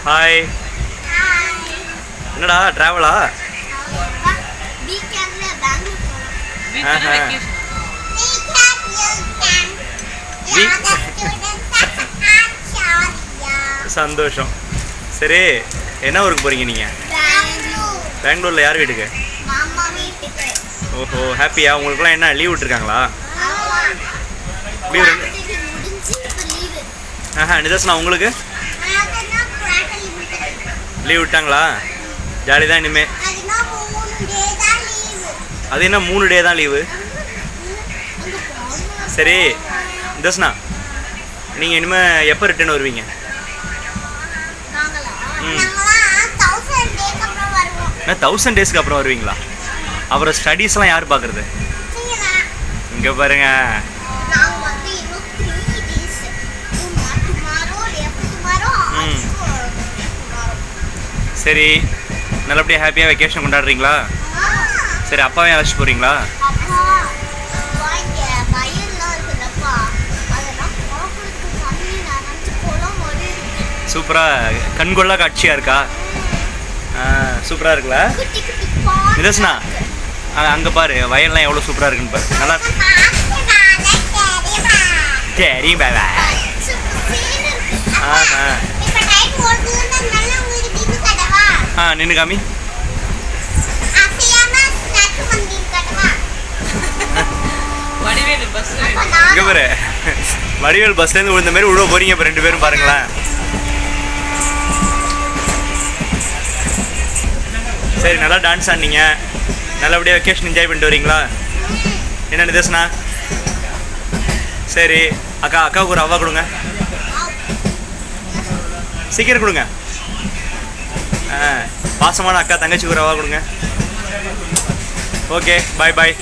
Hi. என்னடா ட்ராவலா? சந்தோஷம். சரி, என்ன ஊருக்கு போகிறீங்க நீங்கள்? பெங்களூரில் யார் வீட்டுக்கு? ஓஹோ, ஹாப்பியா? உங்களுக்குலாம் என்ன லீவ் விட்டுருக்காங்களா? லீவ் நிதர்சனா உங்களுக்கு லீவ் விட்டாங்களா? ஜாலி தான் இனிமே. அது என்ன 3 டே தான் லீவு? சரி நிதர்சனா, நீங்கள் இனிமேல் எப்போ ரிட்டர்ன் வருவீங்க? 1000 டேஸ்க்கு அப்புறம் வருவீங்களா? அப்புறம் ஸ்டடீஸ்லாம் யார் பார்க்குறது? இங்கே பாருங்க. சரி, நல்லபடியாக ஹாப்பியாக வெக்கேஷன் கொண்டாடுறீங்களா? சரி, அப்பாவே அழைச்சிட்டு போகிறீங்களா? சூப்பராக கண்கொள்ளா காட்சியாக இருக்கா? சூப்பராக இருக்குல்ல நிதர்சனா? அங்கே பாரு, வயல்லாம் எவ்வளோ சூப்பராக இருக்குன்னு பாரு. நல்லா சரி பாபா. நின்று காமி. இங்கே பாரு, வடிவேல் பஸ்லேருந்து விழுந்த மாதிரி விழுவ போறீங்க இப்போ 2 பேரும் பாருங்களேன். சரி, நல்லா டான்ஸ் ஆடினீங்க. நல்லபடியாக வெக்கேஷன் என்ஜாய் பண்ணிட்டு வரீங்களா? என்ன நிதர்சனா? சரி, அக்காவுக்கு ஒரு அவ்வா கொடுங்க. சீக்கிரம் கொடுங்க. பாசமான அக்கா தங்கச்சிக்கு ஒரு அவ்வா கொடுங்க. ஓகே, பாய் பாய்.